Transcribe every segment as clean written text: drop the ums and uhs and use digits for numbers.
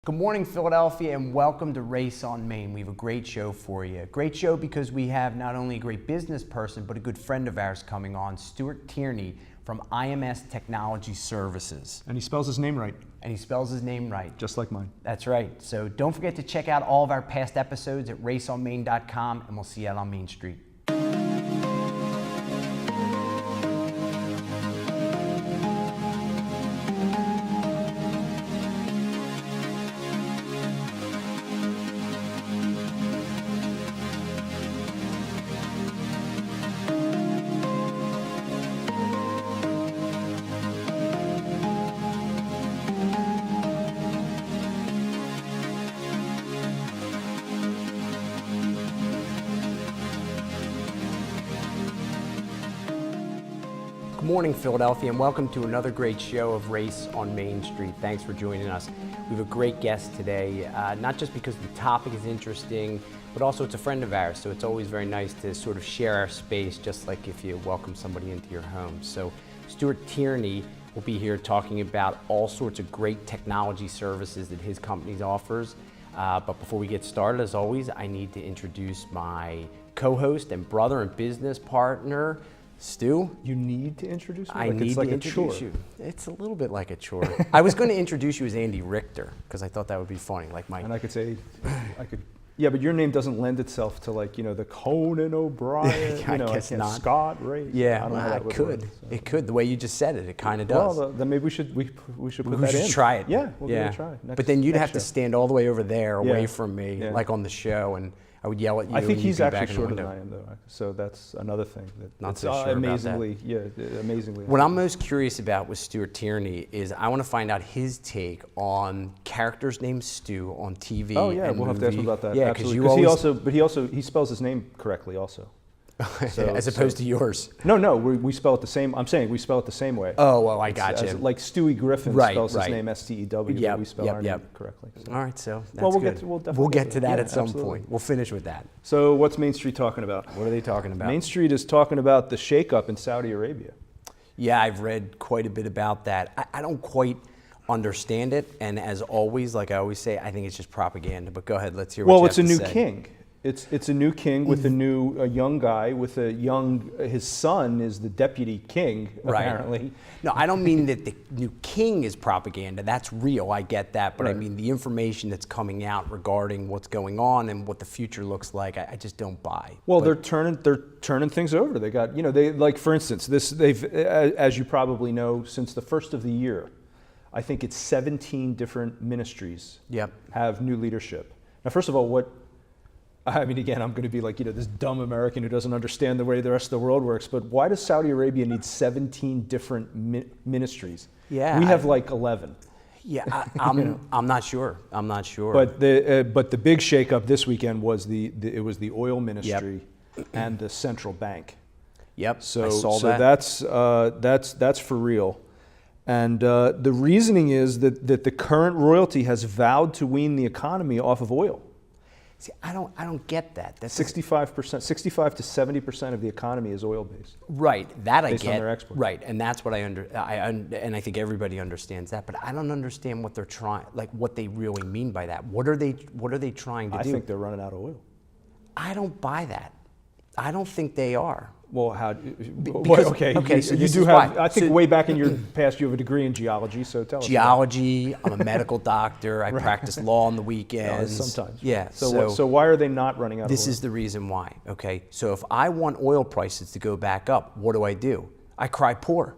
Good morning, Philadelphia, and welcome to Race on Main. We have a great show for you. Great show because we have not only a great business person, but a good friend of ours coming on, Stuart Tierney from IMS Technology Services. And he spells his name right. And he spells his name right. Just like mine. That's right. So don't forget to check out all of our past episodes at raceonmain.com, and we'll see you out on Main Street. Good morning, Philadelphia, and welcome to another great show of Race on Main Street. Thanks for joining us. We have a great guest today, not just because the topic is interesting, but also it's a friend of ours, so it's always very nice to sort of share our space, just like if you welcome somebody into your home. So Stuart Tierney will be here talking about all sorts of great technology services that his company offers. But before we get started, as always, I need to introduce my co-host and brother and business partner, Stu. You need to introduce me? I need to introduce you. It's a little bit like a chore. I was going to introduce you as Andy Richter because I thought that would be funny. Like my. And I could say, yeah, but your name doesn't lend itself to the Conan O'Brien, I guess not. Scott Ray. Yeah, I don't know how that would work, so. It could. The way you just said it, it kind of does. Well, then maybe we should put that in. Try it. Yeah, we'll give it a try. But then you'd have to stand all the way over there, away from me, Yeah. like on the show, and I would yell at you. I think and he's you'd be actually back shorter in the than window. I am, though. So that's another thing. Not so sure amazingly, about that. Yeah, amazingly. What I'm most curious about with Stuart Tierney is I want to find out his take on characters named Stu on TV. Oh yeah, and we'll have to ask him about that. Yeah, because he spells his name correctly also. As opposed to yours. No, we spell it the same. I'm saying we spell it the same way. Oh, well, I got you. Like Stewie Griffin spells his name S-T-E-W, but we spell our name correctly. So. All right, so that's we'll good. We'll get to that at some absolutely. point. We'll finish with that. So what's Main Street talking about? What are they talking about? Main Street is talking about the shakeup in Saudi Arabia. Yeah, I've read quite a bit about that. I don't quite understand it, and as always, like I always say, I think it's just propaganda. But go ahead, let's hear what you have to say. Well, it's a new king. It's a new king with a young guy with his son is the deputy king, apparently. Right. No, I don't mean that the new king is propaganda. That's real, I get that. But right. I mean the information that's coming out regarding what's going on and what the future looks like, I just don't buy. Well, they're turning things over. They got, they like, for instance, they've, as you probably know, since the first of the year, I think it's 17 different ministries have new leadership. Now, first of all, I mean, again, I'm going to be like, this dumb American who doesn't understand the way the rest of the world works, but why does Saudi Arabia need 17 different ministries? Yeah, we have like 11. Yeah, I'm not sure. I'm not sure. But the big shakeup this weekend was it was the oil ministry and the central bank. Yep. So I saw that. That's for real. And the reasoning is that the current royalty has vowed to wean the economy off of oil. See, I don't get that. That's 65% to 70% of the economy is oil based. Right, that I get. Based on their exports. Right, and that's what and I think everybody understands that. But I don't understand what they're trying, like what they really mean by that. What are they trying to do? I think they're running out of oil. I don't buy that. I don't think they are. Well, okay, so you do have. I think way back in your past, you have a degree in geology. So tell us. Geology. I'm a medical doctor. I practice law on the weekends. Sometimes. Yeah. So why are they not running out of oil? This is the reason why. Okay. So if I want oil prices to go back up, what do? I cry poor,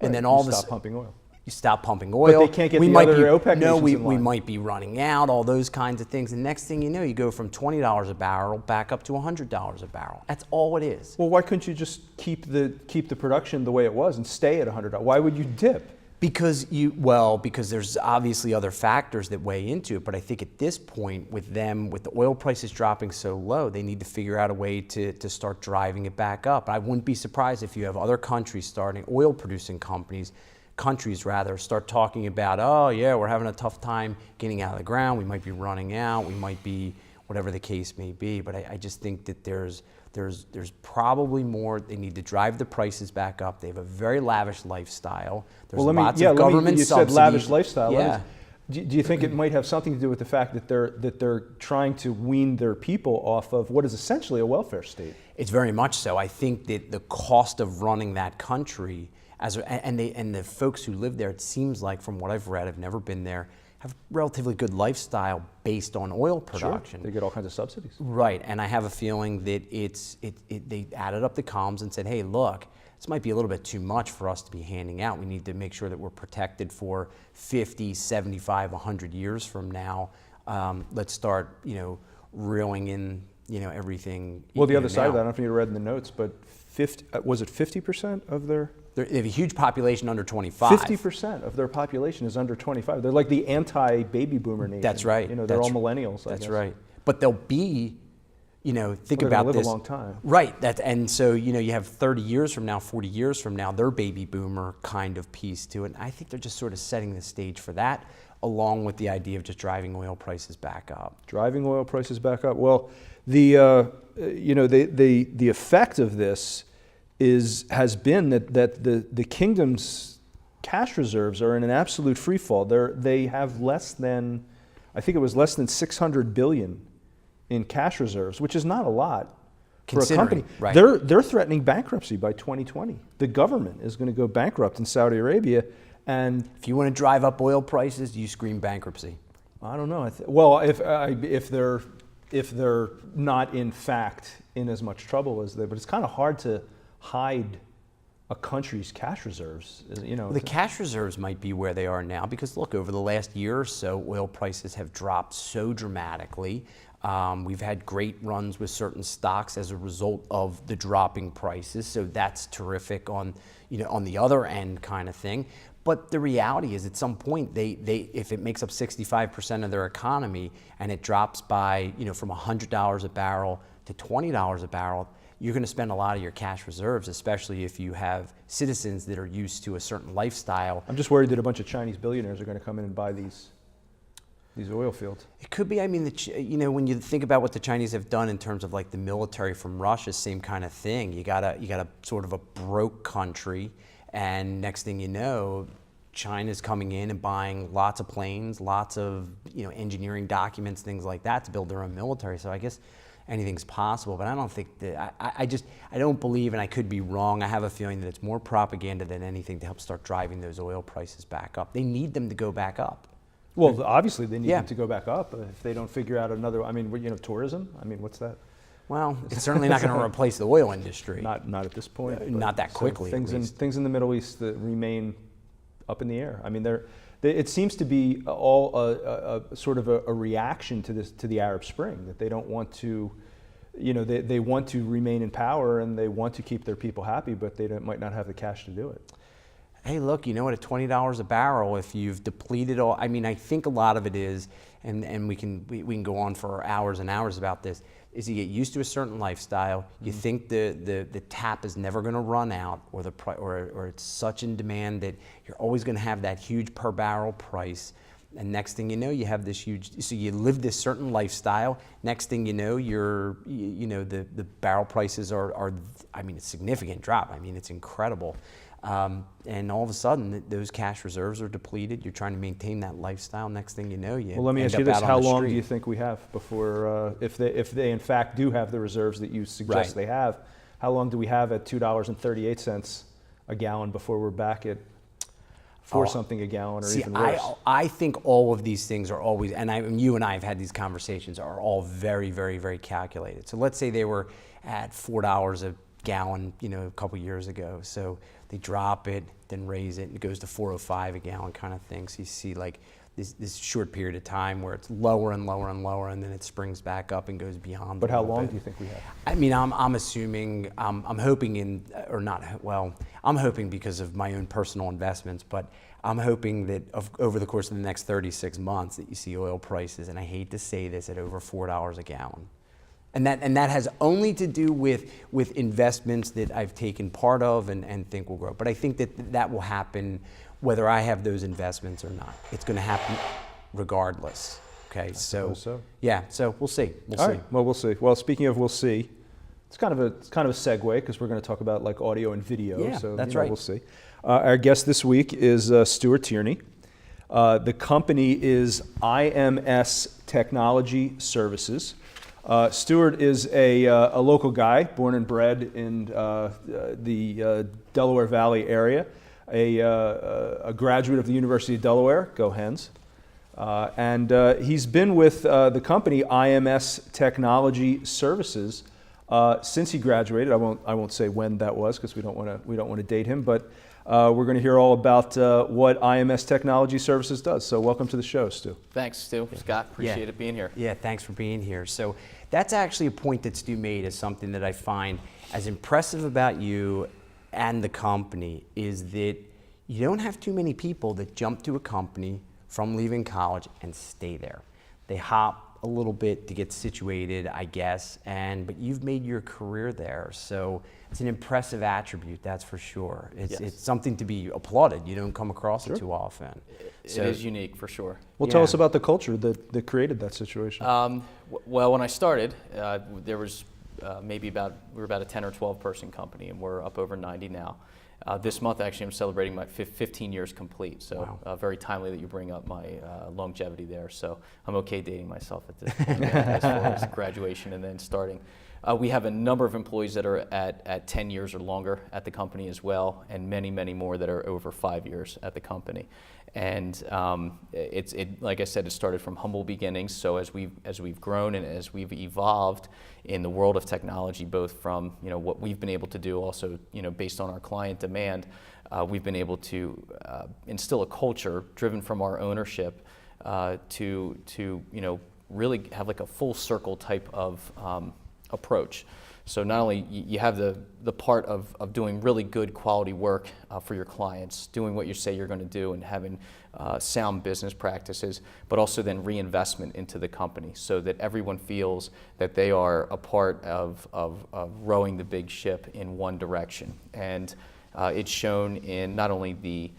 and then all of a sudden stop pumping oil. You stop pumping oil. But they can't get the other OPEC nations in line. We might be running out, all those kinds of things. And next thing you know, you go from $20 a barrel back up to $100 a barrel. That's all it is. Well, why couldn't you just keep the production the way it was and stay at $100? Why would you dip? Because there's obviously other factors that weigh into it. But I think at this point, with the oil prices dropping so low, they need to figure out a way to start driving it back up. I wouldn't be surprised if you have other countries starting, oil producing countries start talking about, oh yeah, we're having a tough time getting out of the ground, we might be running out, we might be, whatever the case may be. But I just think that there's probably more. They need to drive the prices back up. They have a very lavish lifestyle. There's lots of government subsidies. You said lavish lifestyle. Yeah. Do you think it might have something to do with the fact that they're trying to wean their people off of what is essentially a welfare state? It's very much so. I think that the cost of running that country, and the folks who live there, it seems like from what I've read, I've never been there, have relatively good lifestyle based on oil production. Sure. They get all kinds of subsidies. Right, and I have a feeling that they added up the columns and said, hey, look, this might be a little bit too much for us to be handing out. We need to make sure that we're protected for 50, 75, 100 years from now. Let's start, reeling in, everything. Well, the other side of that, I don't know if you read in the notes, but was it 50% of their? They have a huge population under 25. 50% of their population is under 25. They're like the anti-baby boomer nation. That's right. They're all millennials. That's right. But they'll be, think about this. Live a long time. Right. And so, you have 30 years from now, 40 years from now, their baby boomer kind of piece to it. And I think they're just sort of setting the stage for that, along with the idea of just driving oil prices back up. Driving oil prices back up. Well, the effect of this has been that the kingdom's cash reserves are in an absolute free fall. They have less than 600 billion in cash reserves, which is not a lot for a company. Right. They're threatening bankruptcy by 2020. The government is going to go bankrupt in Saudi Arabia, and if you want to drive up oil prices, you scream bankruptcy. I don't know. If they're not in fact in as much trouble as they, but it's kind of hard to hide a country's cash reserves. The cash reserves might be where they are now because look, over the last year or so, oil prices have dropped so dramatically. We've had great runs with certain stocks as a result of the dropping prices, so that's terrific on the other end kind of thing. But the reality is, at some point, if it makes up 65% of their economy and it drops by from $100 a barrel to $20 a barrel, you're going to spend a lot of your cash reserves, especially if you have citizens that are used to a certain lifestyle. I'm just worried that a bunch of Chinese billionaires are going to come in and buy these oil fields. It could be. I mean, when you think about what the Chinese have done in terms of like the military from Russia, same kind of thing. You got a sort of a broke country, and next thing you know, China's coming in and buying lots of planes, lots of engineering documents, things like that to build their own military. So I guess anything's possible, but I don't think that, I don't believe, and I could be wrong, I have a feeling that it's more propaganda than anything to help start driving those oil prices back up. They need them to go back up. Well, obviously they need them to go back up if they don't figure out another, tourism, what's that? Well, it's certainly not going to replace the oil industry. Not at this point. Not that quickly. Things in the Middle East that remain up in the air. I mean, it seems to be all a sort of a reaction to the Arab Spring, that they don't want to, they want to remain in power and they want to keep their people happy, but they might not have the cash to do it. Hey, look, at $20 a barrel, if you've depleted all, I think a lot of it is, and we can go on for hours and hours about this, is you get used to a certain lifestyle. You think the tap is never going to run out, or it's such in demand that you're always going to have that huge per barrel price. And next thing you know, you have this huge. So you live this certain lifestyle. Next thing you know, the barrel prices are. It's a significant drop. It's incredible. And all of a sudden, those cash reserves are depleted. You're trying to maintain that lifestyle. Next thing you know, Well, let me ask you this: how long do you think we have before, if they in fact do have the reserves that you suggest they have? How long do we have at $2.38 a gallon before we're back at something a gallon, or even worse? I think all of these things are always, and you and I have had these conversations, are all very, very, very calculated. So let's say they were at $4 a gallon, a couple years ago. So they drop it, then raise it, and it goes to $4.05 a gallon kind of thing. So you see like this short period of time where it's lower and lower and lower, and then it springs back up and goes beyond. But how long do you think we have? I'm assuming, I'm hoping I'm hoping because of my own personal investments, but I'm hoping that over the course of the next 36 months that you see oil prices, and I hate to say this, at over $4 a gallon. And that has only to do with investments that I've taken part of and think will grow. But I think that will happen whether I have those investments or not. It's going to happen regardless. Okay, so yeah, so we'll see. We'll see. Right. Well, we'll see. Well, speaking of we'll see, it's kind of a segue because we're going to talk about like audio and video. Yeah, so that's right. We'll see. Our guest this week is Stuart Tierney. The company is IMS Technology Services. Stuart is a local guy, born and bred in the Delaware Valley area, a graduate of the University of Delaware, go Hens. And he's been with the company IMS Technology Services since he graduated. I won't say when that was because we don't want to date him, but we're going to hear all about what IMS Technology Services does. So welcome to the show, Stu. Thanks, Stu. Scott, appreciate it being here. Yeah, thanks for being here. So that's actually a point that Stu made as something that I find as impressive about you and the company is that you don't have too many people that jump to a company from leaving college and stay there. They hop a little bit to get situated, I guess, but you've made your career there. So it's an impressive attribute, that's for sure. It's something to be applauded. You don't come across it too often. It is unique, for sure. Well, tell us about the culture that created that situation. Well, when I started, there was we were about a 10 or 12 person company, and we're up over 90 now. This month, actually, I'm celebrating my 15 years complete, so wow. Very timely that you bring up my longevity there. So I'm okay dating myself at this point as far as graduation and then starting. We have a number of employees that are at 10 years or longer at the company as well, and many, many more that are over 5 years at the company. And like I said, it started from humble beginnings. So as we've grown and as we've evolved in the world of technology, both from what we've been able to do, also based on our client demand, we've been able to instill a culture driven from our ownership to really have like a full circle type of approach. So not only you have the part of doing really good quality work for your clients, doing what you say you're going to do and having sound business practices, but also then reinvestment into the company so that everyone feels that they are a part of rowing the big ship in one direction. And it's shown in not only the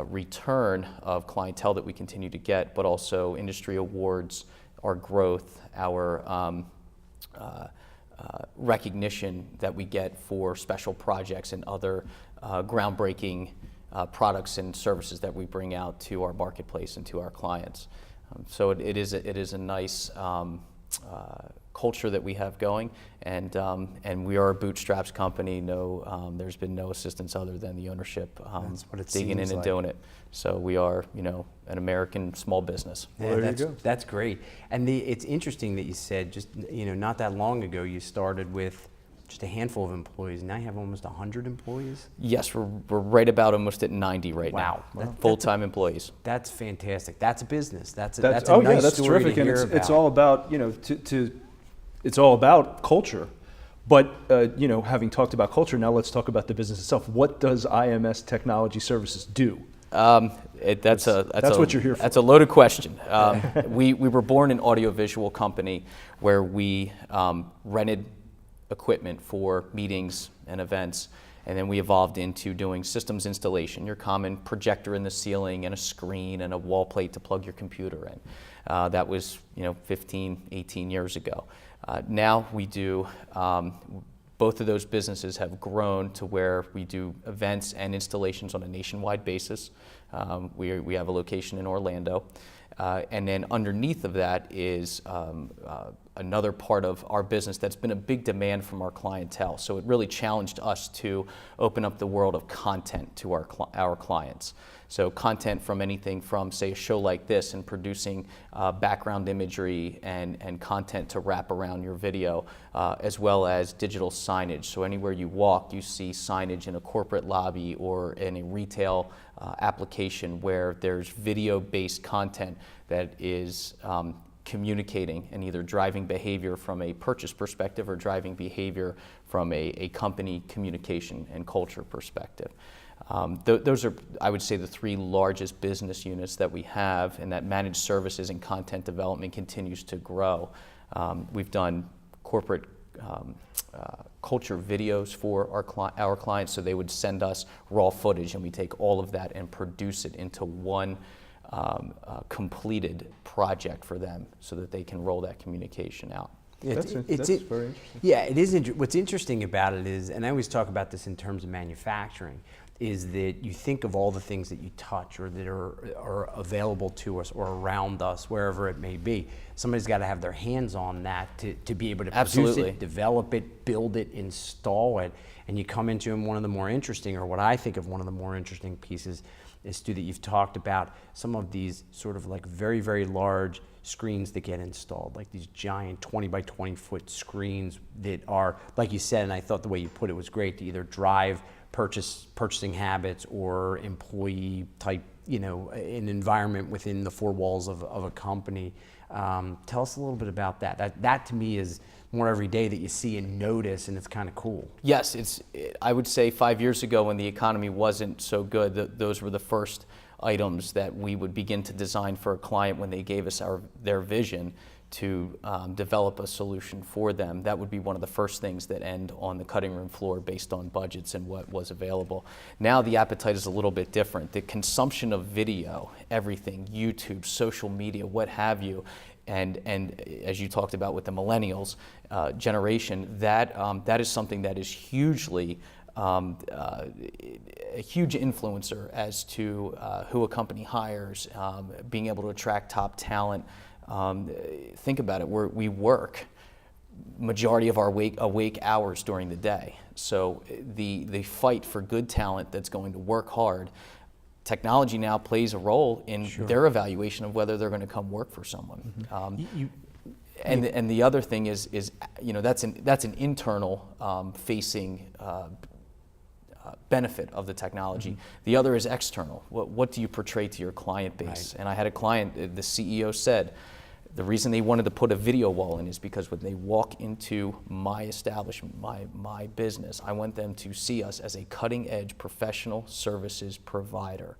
return of clientele that we continue to get, but also industry awards, our growth, our recognition that we get for special projects and other groundbreaking products and services that we bring out to our marketplace and to our clients. So it is a nice culture that we have going, and we are a bootstraps company. There's been no assistance other than the ownership digging in and doing it. So we are, an American small business. Yeah, well, there you go. That's great. And it's interesting that you said just, not that long ago you started with just a handful of employees. Now you have almost 100 employees? Yes, we're right about almost at 90 right now. Wow. Full-time employees. That's fantastic. That's a business. That's a that's nice story terrific. to hear And about. it's all about, it's all about culture. But, having talked about culture, now let's talk about the business itself. What does IMS Technology Services do? That's what you're here for. That's a loaded question. We were born an audiovisual company where we rented equipment for meetings and events, and then we evolved into doing systems installation, your common projector in the ceiling and a screen and a wall plate to plug your computer in. That was 15, 18 years ago. Now we do, both of those businesses have grown to where we do events and installations on a nationwide basis. We have a location in Orlando. And then underneath of that is another part of our business that's been a big demand from our clientele. So it really challenged us to open up the world of content to our clients. So content from anything from, say, a show like this and producing background imagery and content to wrap around your video, as well as digital signage. So anywhere you walk, you see signage in a corporate lobby or in a retail application where there's video-based content that is communicating and either driving behavior from a purchase perspective or driving behavior from a company communication and culture perspective. Those are, I would say, the three largest business units that we have, and that managed services and content development continues to grow. We've done corporate culture videos for our clients, so they would send us raw footage, and we take all of that and produce it into one completed project for them so that they can roll that communication out. That's very interesting. Yeah, it is. What's interesting about it is, and I always talk about this in terms of manufacturing, is that you think of all the things that you touch or that are available to us or around us, wherever it may be. Somebody's got to have their hands on that to be able to produce it, develop it, build it, install it. And you come into one of the more interesting, or what I think of one of the more interesting pieces is, Stu, that you've talked about some of these sort of like very, very large screens that get installed, like these giant 20 by 20 foot screens that are, like you said, and I thought the way you put it was great, to either drive purchasing habits or employee type, an environment within the four walls of a company. Tell us a little bit about that. That to me is more every day that you see and notice, and it's kind of cool. Yes, I would say 5 years ago when the economy wasn't so good, those were the first items that we would begin to design for a client when they gave us their vision to develop a solution for them. That would be one of the first things that end on the cutting room floor based on budgets and what was available. Now the appetite is a little bit different. The consumption of video, everything, YouTube, social media, what have you, and as you talked about with the millennials generation, that is something that is hugely a huge influencer as to who a company hires, being able to attract top talent. Think about it, we work majority of our awake hours during the day. So the fight for good talent that's going to work hard, technology now plays a role in their evaluation of whether they're going to come work for someone. And the other thing is that's an internal facing benefit of the technology. The other is external. What do you portray to your client base? Right. And I had a client, the CEO said, the reason they wanted to put a video wall in is because when they walk into my establishment, my business, I want them to see us as a cutting edge professional services provider.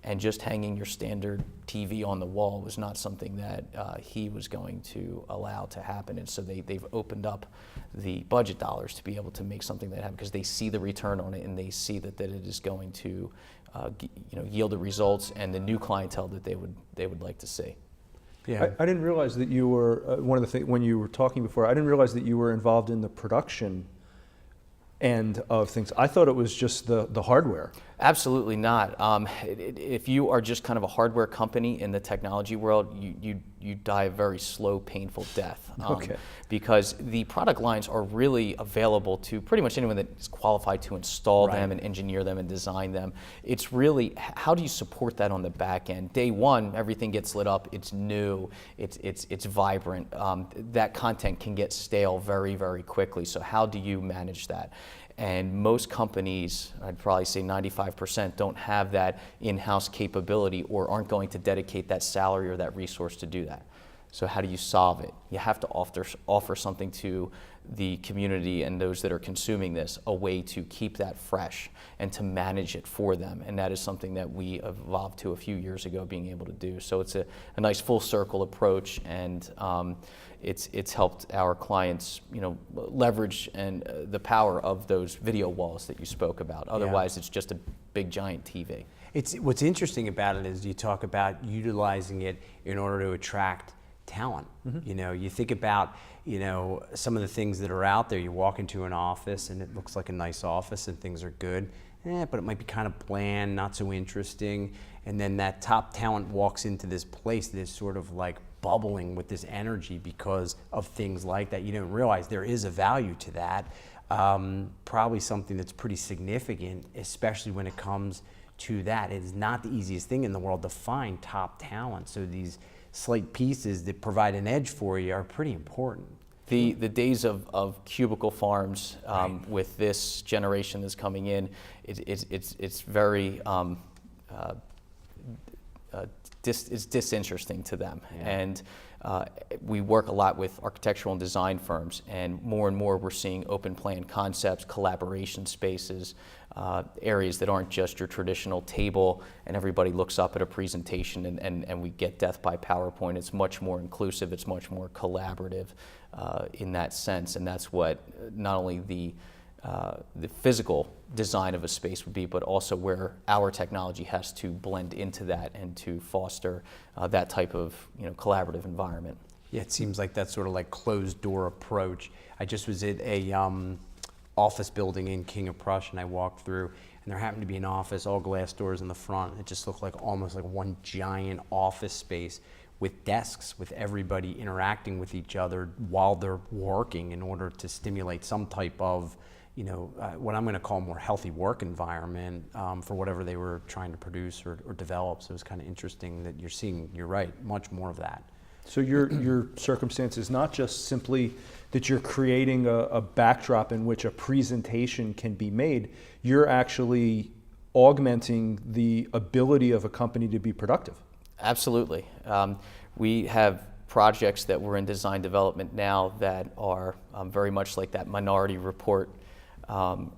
And just hanging your standard TV on the wall was not something that he was going to allow to happen. And so they've opened up the budget dollars to be able to make something that happen, because they see the return on it and they see that it is going to yield the results and the new clientele that they would like to see. Yeah. I didn't realize that you were, one of the things, when you were talking before, I didn't realize that you were involved in the production end of things. I thought it was just the hardware. Absolutely not. If you are just kind of a hardware company in the technology world, you die a very slow, painful death. Because the product lines are really available to pretty much anyone that is qualified to install them and engineer them and design them. It's really, how do you support that on the back end? Day one, everything gets lit up, it's new, it's vibrant. That content can get stale very, very quickly. So how do you manage that? And most companies, I'd probably say 95%, don't have that in-house capability or aren't going to dedicate that salary or that resource to do that. So how do you solve it? You have to offer something to the community and those that are consuming this, a way to keep that fresh and to manage it for them. And that is something that we evolved to a few years ago, being able to do. So it's a nice full circle approach, and it's helped our clients, leverage and the power of those video walls that you spoke about. Otherwise, it's just a big giant TV. What's interesting about it is you talk about utilizing it in order to attract talent. You think about some of the things that are out there. You walk into an office and it looks like a nice office and things are good, but it might be kind of bland, not so interesting. And then that top talent walks into this place that is sort of like bubbling with this energy because of things like that. You don't realize there is a value to that. Probably something that's pretty significant, especially when it comes to that. It is not the easiest thing in the world to find top talent. So these slight pieces that provide an edge for you are pretty important. The days of cubicle farms with this generation that's coming in, it's very it's disinteresting to them. And we work a lot with architectural and design firms, and more we're seeing open plan concepts, collaboration spaces, areas that aren't just your traditional table and everybody looks up at a presentation and we get death by PowerPoint. It's much more inclusive, it's much more collaborative in that sense, and that's what not only the physical design of a space would be, but also where our technology has to blend into that and to foster that type of collaborative environment. Yeah, it seems like that sort of like closed door approach. I just was at a office building in King of Prussia, and I walked through, and there happened to be an office, all glass doors in the front. It just looked like almost like one giant office space with desks, with everybody interacting with each other while they're working in order to stimulate some type of, what I'm going to call a more healthy work environment for whatever they were trying to produce or develop. So it was kind of interesting that you're seeing, you're right, much more of that. So your circumstance is not just simply that you're creating a backdrop in which a presentation can be made, you're actually augmenting the ability of a company to be productive. Absolutely. We have projects that we're in design development now that are very much like that Minority Report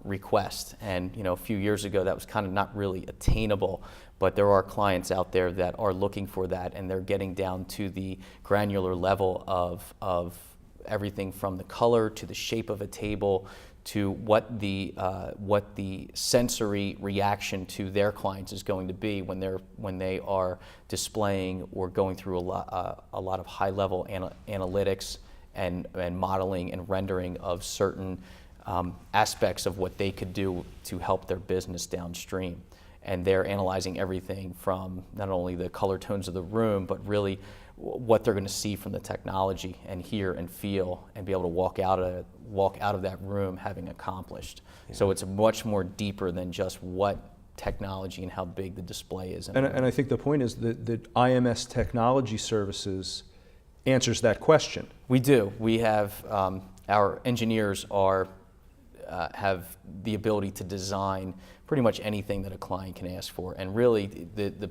request. And a few years ago that was kind of not really attainable, but there are clients out there that are looking for that, and they're getting down to the granular level of everything from the color to the shape of a table to what the sensory reaction to their clients is going to be when they are displaying or going through a lot of high level analytics and modeling and rendering of certain aspects of what they could do to help their business downstream. And they're analyzing everything from not only the color tones of the room, but really what they're going to see from the technology and hear and feel and be able to walk out of that room having accomplished. Yeah. So it's much more deeper than just what technology and how big the display is. And I think the point is that IMS Technology Services answers that question. We do. We have our engineers have the ability to design pretty much anything that a client can ask for, and really the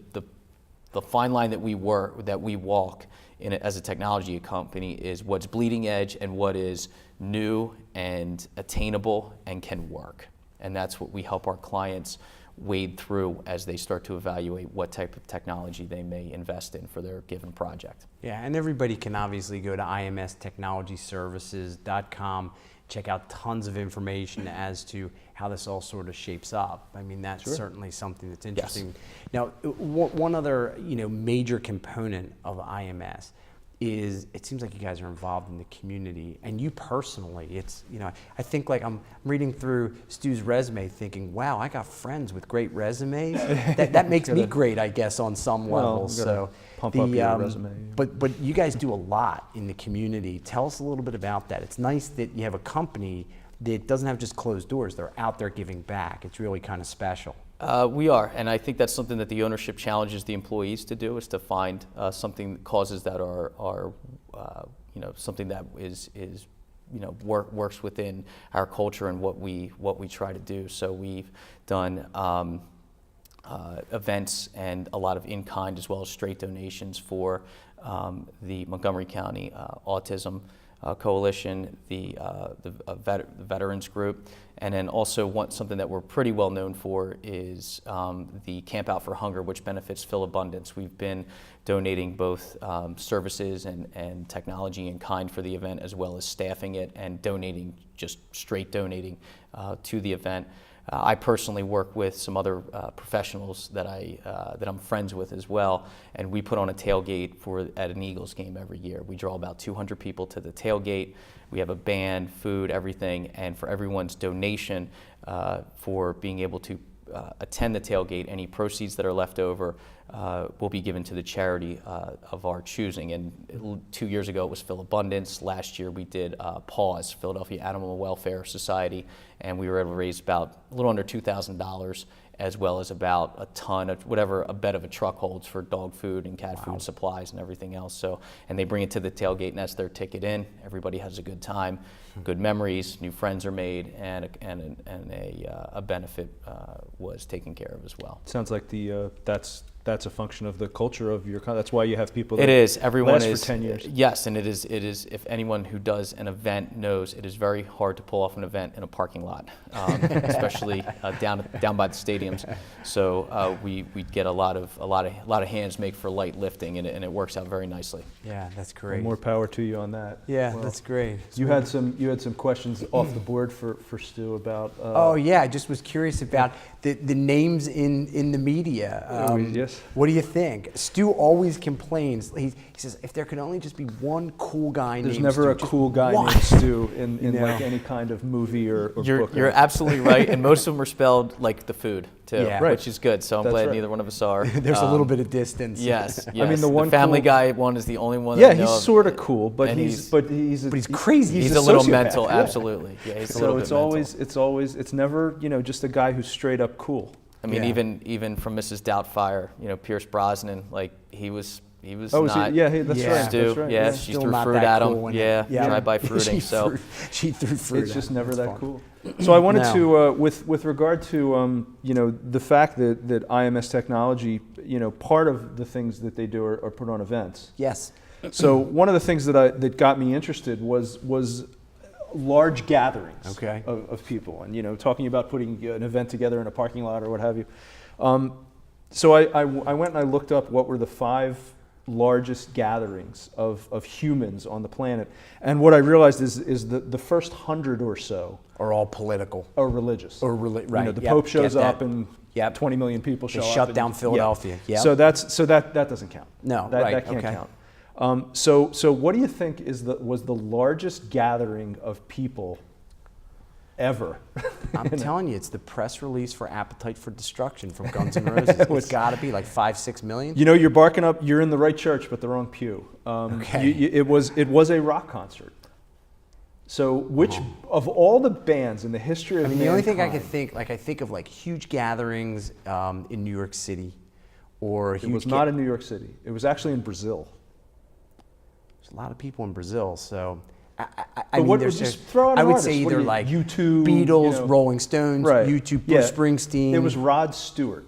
fine line that we walk in as a technology company is what's bleeding edge and what is new and attainable and can work, and that's what we help our clients wade through as they start to evaluate what type of technology they may invest in for their given project. Yeah, and everybody can obviously go to imstechnologyservices.com, check out tons of information as to how this all sort of shapes up. I mean, that's certainly something that's interesting. Yes. Now, one other major component of IMS is it seems like you guys are involved in the community, and you personally, it's I think like I'm reading through Stu's resume thinking, wow, I got friends with great resumes. that makes me great, I guess, on some level. So pump up your resume. But you guys do a lot in the community. Tell us a little bit about that. It's nice that you have a company that doesn't have just closed doors. They're out there giving back. It's really kind of special. We are, and I think that's something that the ownership challenges the employees to do, is to find something, causes that are something that is works within our culture and what we try to do. So we've done events and a lot of in-kind as well as straight donations for the Montgomery County Autism Coalition, the Veterans Group, and then also something that we're pretty well known for is the Camp Out for Hunger, which benefits Phil Abundance. We've been donating both services and technology in kind for the event, as well as staffing it and just straight donating to the event. I personally work with some other professionals that I'm friends with as well, and we put on a tailgate at an Eagles game every year. We draw about 200 people to the tailgate. We have a band, food, everything, and for everyone's donation for being able to attend the tailgate, any proceeds that are left over will be given to the charity of our choosing. And 2 years ago it was Phil Abundance. Last year we did PAWS, Philadelphia Animal Welfare Society, and we were able to raise about a little under $2,000, as well as about a ton of whatever a bed of a truck holds for dog food and cat food supplies and everything else. So, and they bring it to the tailgate, and that's their ticket in. Everybody has a good time, good memories, new friends are made, and a benefit was taken care of as well. Sounds like that's a function of the culture of your. That's why you have people that it is. Everyone last is for 10 years. Yes, and it is. If anyone who does an event knows, it is very hard to pull off an event in a parking lot, especially down by the stadiums. So we get a lot of hands make for light lifting, and it works out very nicely. Yeah, that's great. Well, more power to you on that. Yeah, that's great. You had some questions off the board for Stu about. Oh yeah, I just was curious about the names in the media. Yes. is. What do you think? Stu always complains. He says, if there could only just be one cool guy There's named never Stu, a just cool guy one. named Stu in You know. like any kind of movie or book. You're absolutely right, and most of them are spelled like the food too, Yeah. Right. which is good. So I'm That's glad right. neither one of us are. There's a little bit of distance. Yes, I mean, the one Family cool- Guy one is the only one. Yeah, that I know he's of. sort of cool, but And he's crazy. He's a a little sociopath, mental, yeah. absolutely. Yeah, he's a little So bit mental. it's never just a guy who's straight up cool. I mean, Yeah. even from Mrs. Doubtfire, Pierce Brosnan, like he was Oh, not. that's Yeah. right. Stu, That's right. yeah, He's she still threw not fruit that at him. cool when Yeah, it- yeah. drive-by fruiting. So she threw fruit. It's just at him. never That's that fun. cool. So I wanted No. to, with regard to the fact that IMS Technology, part of the things that they do are put on events. Yes. So one of the things that got me interested was large gatherings Okay. of people, and talking about putting an event together in a parking lot or what have you. So I went and I looked up what were the 5 largest gatherings of humans on the planet, and what I realized is the first 100 or so Are all political. are religious. Right. The Yep, Pope shows get that. up and Yep. 20 million people show They up. shut and- down Philadelphia. Yeah. Yep. So that doesn't count. No, that, right, that can't okay. count. So what do you think was the largest gathering of people ever? I'm telling you, it's the press release for Appetite for Destruction from Guns N' Roses. It's got to be like 5-6 million. You're barking up. You're in the right church, but the wrong pew. Okay. It was a rock concert. So which of all the bands in the history of I mean, the only thing I mankind- could think, I think of like huge gatherings in New York City, or It was not in New York City. It was actually in Brazil. There's a lot of people in Brazil, so I But mean, what- there's just just, throw out I an would artist. say What do either you- like U2, Beatles, Rolling Stones, Right. U2, Yeah. Bruce Springsteen. It was Rod Stewart.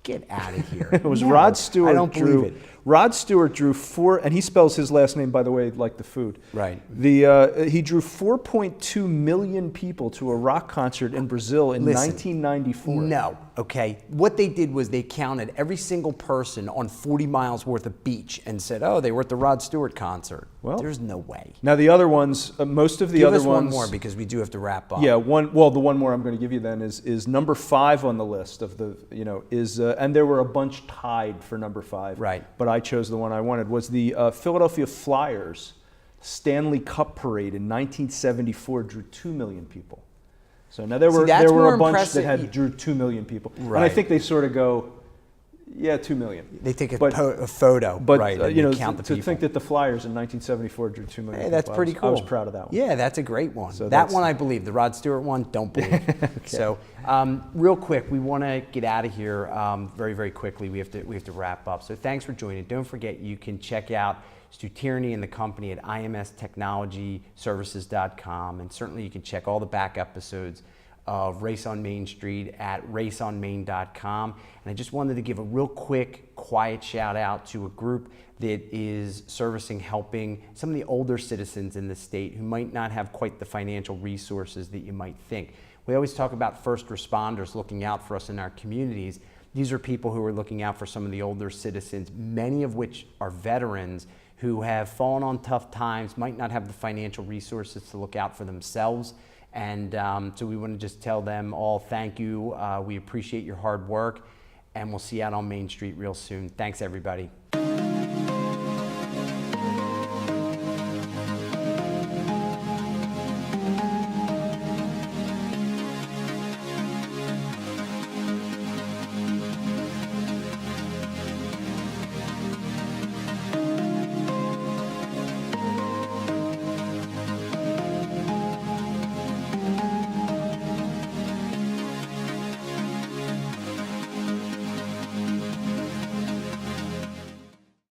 Get out of here. It was No, Rod Stewart. I don't drew, believe it. Rod Stewart drew 4, and he spells his last name, by the way, like the food. Right. He drew 4.2 million people to a rock concert in Brazil in Listen, 1994. No, okay. What they did was they counted every single person on 40 miles worth of beach and said, oh, they were at the Rod Stewart concert. Well, there's no way. Now the other ones, most of the Give other us ones. one more because we do have to wrap up. Yeah, the one more I'm going to give you then is number 5 on the list of the and there were a bunch tied for number 5. Right. But I chose the one I wanted. Was the Philadelphia Flyers Stanley Cup Parade in 1974 drew 2 million people. So now there were that's more a bunch impressive. that had drew 2 million people, and I Right. think they sort of go, yeah, 2 million. They take a, But- a photo, But right? and they count the to people. think that the Flyers in 1974 drew 2 million. Hey, that's people, pretty cool. I was proud of that one. Yeah, that's a great one. So that that's- one I believe. The Rod Stewart one, don't believe. So, real quick, we want to get out of here very, very quickly. We have to wrap up. So, thanks for joining. Don't forget, you can check out Stuart Tierney and the company at IMS Technology Services.com, and certainly you can check all the back episodes of Race on Main Street at raceonmain.com. And I just wanted to give a real quick, quiet shout out to a group that is helping some of the older citizens in the state who might not have quite the financial resources that you might think. We always talk about first responders looking out for us in our communities. These are people who are looking out for some of the older citizens, many of which are veterans who have fallen on tough times, might not have the financial resources to look out for themselves. And so we want to just tell them all thank you. We appreciate your hard work, and we'll see you out on Main Street real soon. Thanks, everybody.